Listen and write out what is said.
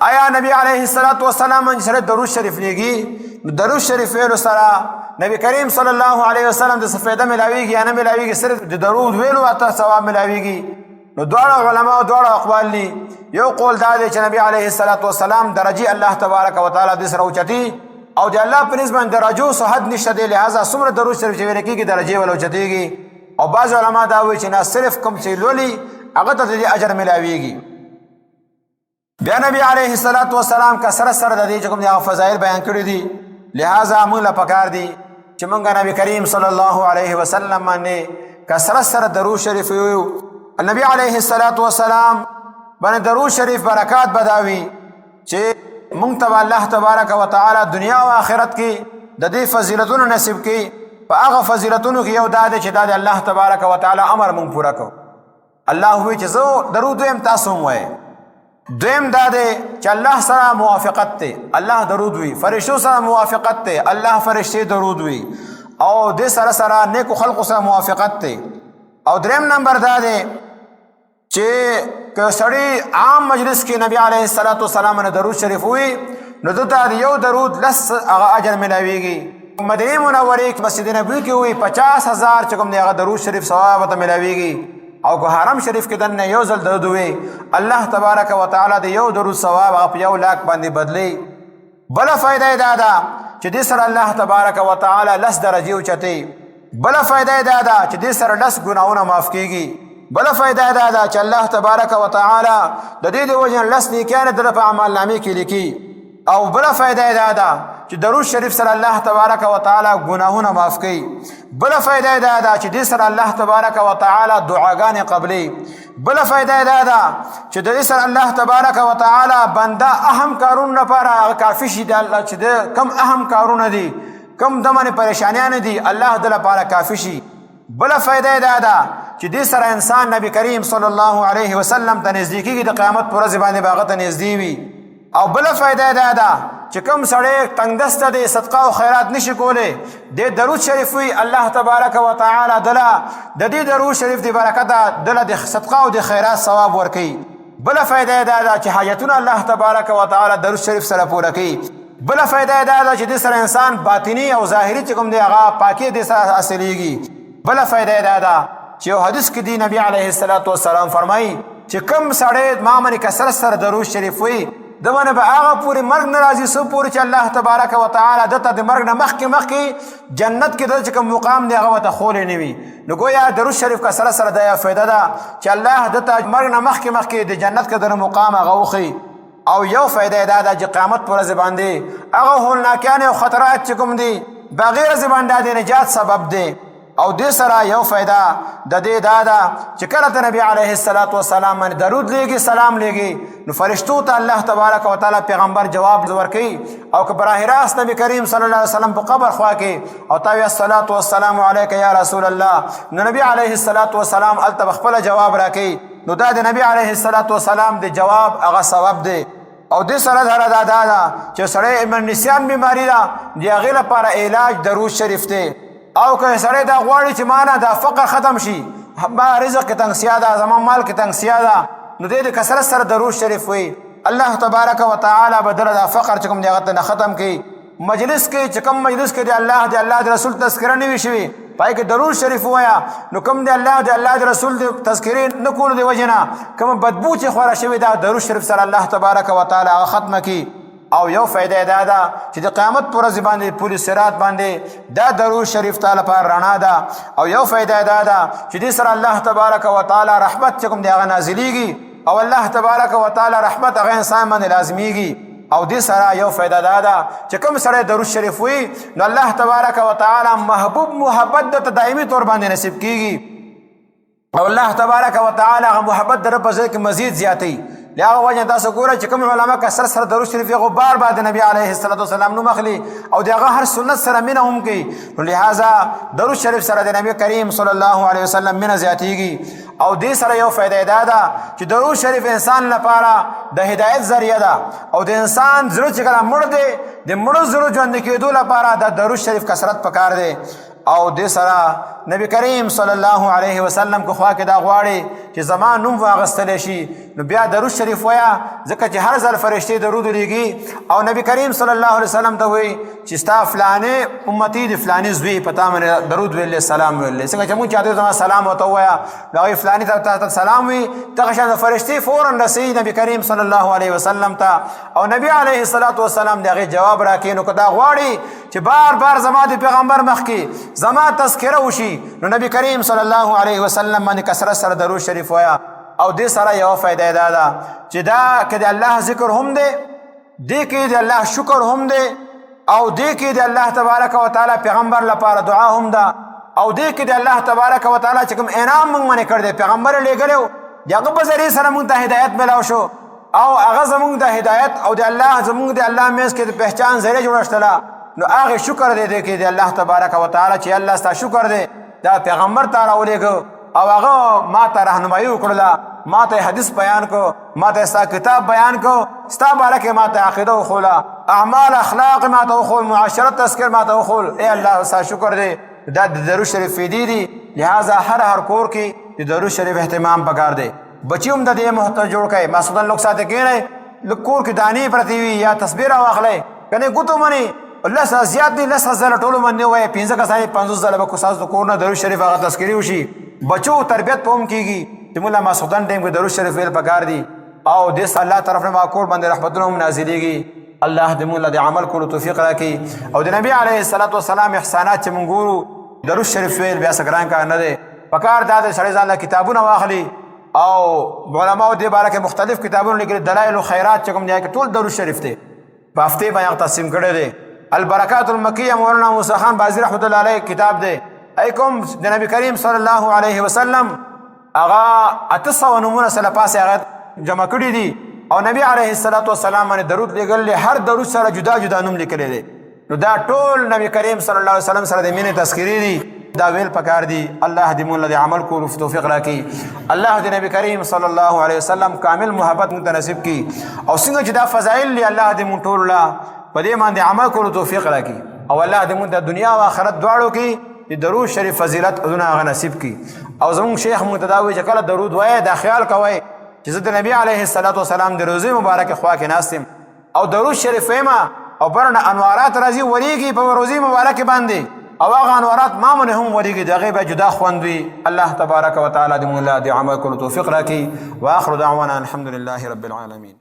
آیا نبی علیه السلام باندې سره درود شریف لګي، درود شریف ویلو سره نبی کریم صلی الله علیه وسلم د سفیده ملاویږي یا نه ملاویږي؟ صرف د درود ویلو اته ثواب ملاویږي. نو دواړه علما او دواړه اقوال دي. یو قول دا دی چې نبی علیه السلام درجه الله تبارک وتعالى د سره اوچتي او د الله په نسبت درجو صحت نشته دی، لہذا څومره درود شریف چې ویل کېږي درجه ول اوچتيږي. او بعض علما دا وایي چې نه، صرف کوم چې لولي هغه ته د اجر ملاویږي. بیا نبی علیه السلام کثرت سره د دې چې کوم د فضایل بیان کړي دي، لہذا موږ له پکار دي چې موږ نبی کریم صلی الله علیه وسلم باندې کثرت سره درود شریف ویو. نبی علیه السلام باندې درود شریف برکات بداوي چې موږ ته الله تبارک وتعالى دنیا او آخرت کې د دې فضیلتونو نصیب کړي. په هغه فضیلتونو کې یو دا دی چې دا د الله تبارک وتعالى امر موږ پورا کوو. الله وی چې زه درود ویم تاسو هم وایئ. دویم دا دی چې الله سره موافقت دی، الله درود وی. فرشتو سره موافقت دی، الله فرشتي درود وی. او دې سره سره نیکو خلقو سره موافقت دی. او دریم نمبر دا دی چې که سړی عام مجلس کې نبی علیه السلام نه درود شریف وی، نو دته یو درود لس هغه اجر ملاویږي. مدینه منورې مسجد نبوي کې وی 50,000 چې کوم دی هغه درود شریف ثواب ته ملاویږي. او که حرم شریف کې دنه یو ځل درود وی، الله تبارک وتعالى د یو درود ثواب هغه په 1 لاک باندې بدلی. بل فائدہ دا ده چې دې سره الله تبارک وتعالى لس درجه اوچتي. بل فائدہ دا ده چې دې سره لس ګناهونه معاف کیږي. بل فائدہ دا ده چې الله تبارک وتعالى د دې د وجه لس نیکانه د په اعمال نامې کې لیکي. او بل فائدہ دا ده چې درود شریف سره الله تبارک وتعالى ګناهونه معاف کوي. بل فائدہ دا ده چې دې سره الله تبارک وتعالى دعاګانې قبلي. بل فائدہ دا ده چې دې سره الله تبارک وتعالى بنده اهم کارونه لپاره کافی شي. د الله چې کم اهم کارونه دي، کم دمنه پریشانیان دي، الله د لپاره کافی شي. بل فائدہ دا ده چې دې سره انسان نبی کریم صلی الله علیه وسلم ته نزدیکیږي، د قیامت پر ورځ باندې باغ ته نږدې وي. او بل فائدہ دا ده چې کوم سړی تنگ دسته دی، صدقه او خیرات نشي کولی، د درود شریف وی، الله تبارک وتعالى دله د دې درود شریف دی برکته دله د صدقه او د خیرات ثواب ورکوي. بل فائدہ دا ده چې حاجتونه الله تبارک وتعالى درود شریف سره پوره کوي. بل فائدہ دا ده چې د سره انسان باطنی او ظاهری چې کوم دی هغه پاکي د سره حاصلېږي. بل فائدہ دا ده چې یو حدیث کې دی نبی علیه السلام فرمایي چې کوم سړی ما باندې کثرت سره درود شریف وی، دمنه به هغه پوری مرګ ناراضي سو پوری چې الله تبارک وتعالى دته د مرګ نه مخکې جنت کې د کوم مقام دی هغه ته خولې نه وي. نو گویا درود شریف کا سره سره د فائدہ ده چې الله دته مرګ نه مخکې د جنت کې د مقام هغه وخی. او یو فائدہ دا ده چې قیامت پر ورځ باندې هغه هولناکیان او خطرات چې کوم دي بغیر زبانده د نجات سبب دی. او دې سره یو فائدہ د دې دا ده چې کله ته نبی علیه السلام باندې درود لېږي، سلام لېږي، نو فرشتو ته الله تبارک وتعالى پیغمبر جواب ورکوي. او که براه راست نبی کریم صلی الله علیه وسلم په قبر خوا کې او تا وی الصلاۃ والسلام علیک یا رسول الله، نو نبی علیه السلام الته خپل جواب راکوي. نو دا د نبی علیه السلام د جواب هغه ثواب دی. او دې سره دا ده چې سړی نسیان بیماری ده، د هغې لپاره علاج درود شریف دی. او که سړی دا غواړي چې مانه دا فقر ختم شي، ما رزق کې تنګسیا ده، زما مال کې تنګسیا ده، نو دې د کثرت سره درود شریف وي، الله تبارک وتعالى بدل دا فقر چې کوم دی هغه نه ختم کړي. مجلس کې چې کوم مجلس کې د الله د رسول تذکره نه وي شوي، پای کې درود شریف وایا، نو کوم د الله د رسول تذکرې نه کولو د وجه نه کوم بدبو چې خوره شوي دا درود شریف سره الله تبارک وتعالى هغه ختمه کړي. او یو فائدہ دا ده چې د قیامت پر ورځ باندې پولیس صراط باندې دا درود شریف تعالی پر رڼا ده. او یو فائدہ دا ده چې دې سره الله تبارک وتعالى رحمت چې کوم دی هغه نازلېږي، او الله تبارک وتعالى رحمت هغه انسان باندې لازميږي. او دې سره یو فائدہ دا ده چې کوم سره درود شریف وي، نو الله تبارک وتعالى محبت د دایمي تور باندې نصیب کیږي. او الله تبارک وتعالى هغه محبت در په ځای کې مزید زیاتې. لهغه وجه تاسو ګورئ چې کوم علما کثرت سره درود شریف یې غبار بعد نبی علیه السلام نو مخلي او دغه هر سنت سره مینه هم کوي. نو لہذا درود شریف سره د نبی کریم صلی الله علیه وسلم مینه زیاتېږي. او دې سره یو فائدہ دا ده چې درود شریف انسان لپاره د هدایت ذریعہ ده او د انسان زړه چې کله مړ دی د مړو زړه ژوندي کېدو لپاره د درود شریف کثرت پکار دی او دې سره نبی کریم صلی الله علیه وسلم کو خوا کې دا غواړي چې زما نوم واغستلی شي نو بیا درود شریف وایه ځکه چې هر ځل فرشتې درود لیږي او نبی کریم صلی الله علیه وسلم ته وایي چې ستا فلانې امتي د فلانې زوی په تا باندې درود ویلی سلام ویلی څنګه چې مونږ چاته زما سلام ورته ووایه نو هغوی فلاني ته سلام وي دغه شان د فرشتې فورا رسوي نبی کریم صلی الله علیه وسلم ته او نبی علیه الصلاة والسلام د هغې جواب راکوي نو که دا غواړي چې بار بار زما د پیغمبر مخکې زما تذکره وشي نو نبی کریم صلی الله علیه وسلم باندې کثرت سره درود شریف وایه او دې سره یوه فایده دا ده چې دا که د الله ذکر هم دی دې کې د الله شکر هم دی او دې کې د الله تبارک وتعالی پیغمبر لپاره دعا هم ده او دې کې د الله تبارک وتعالی چې کوم انعام موږ باندې کړی دی پیغمبر یې لیږلی و د هغه په ذریعې سره موږ ته هدایت میلاو شو او هغه زموږ د هدایت او د الله زموږ د الله منځ کې د پہچان ذریعه جوړه شتله نو هغې شکر دی دې کې د الله تبارک وتعالی چې الله ستا شکر دی دا پیغمبر ته راولېږه او هغه ما ته رهنمایي وکړله ما ته حدیث بیان کو ما ته ستا کتاب بیان کو ستا باره کې ما ته عقیده وښوله اعمال اخلاق ما ته وښول معاشرت تذکر ما ته وښول ای الله ستا شکر دی دا د درود شریف فیدې دي لہذا هر کور کې د درود شریف اهتمام پکار دی بچي هم د دې محتاج جوړ کړئ ماسودن لوگ ساته کېنئ لږ کور کې دانې پرتې وي یا تصویر راواخلئ کنې ګوتو منې لس زیات دي لس ځله ټولو باندې ووایه 15 کسانې 50 ځله به ستاسو د کور نه درود شریف هغه تذکرې وشي بچو تربیت په هم کېږي چې موږ ماسخوتن ټایم کې درود شریف ویل پکار دي او دې الله طرف نه ما کور باندې رحمتونه هم نازلېږي الله دې موږ د عمل کولو توفیق راکړي او د نبي علیه الصلاة والسلام احسانات چې موږ ګورو درود شریف ویل بیا څه ګران کار نه دی پکار دا دی سړی ځان له کتابونه واخلي او علماو دې باره کې مختلف کتابونه لیکلي دلایل خیرات چې کوم دی ټول درود شریف دی په هفتې باندې تقسیم کړی دی البرکات المکیه مولانا موسی خان بازی رحمت الله علیه کتاب دی ای کوم د نبی کریم صلی الله علیه وسلم هغه 800 نمونه سره پاسه هغه جمع کړي دي او نبی علیه الصلاة والسلام باندې درود لګل هر درود سره جدا جدا نوم لیکلی دی نو دا ټول نبی کریم صلی الله علیه وسلم سره د مینې تذکرې دي دا ویل پکار دي الله دې موږ له عمل کولو توفیق راکړي الله دې نبی کریم صلی الله علیه وسلم کامل محبت موږ نصیب کړي او څنګه چې دا فضایل دي الله دې موږ ټول له په دې باندې عمل کولو توفیق راکړي او الله دې موږ د دنیا او آخرت دواړو کې د درود شریف فضیلت اذونه هغه نصیب کړي او زموږ شیخ موږ ته دا وایي چې کله درود وایه دا خیال کوئ چې زه د نبی علیه الصلاة والسلام د روضې مبارکې خوا کې ناست یم او درود شریف ویمه او برنه انوارات راځي وریږي په روضې مبارکې باندې او هغه انوارات ما باندې هم وریږي د هغې به جدا خوند وي الله تبارک وتعالی دې موږ له دې عمل کولو توفیق راکړي واخر دعوانا الحمد لله رب العالمین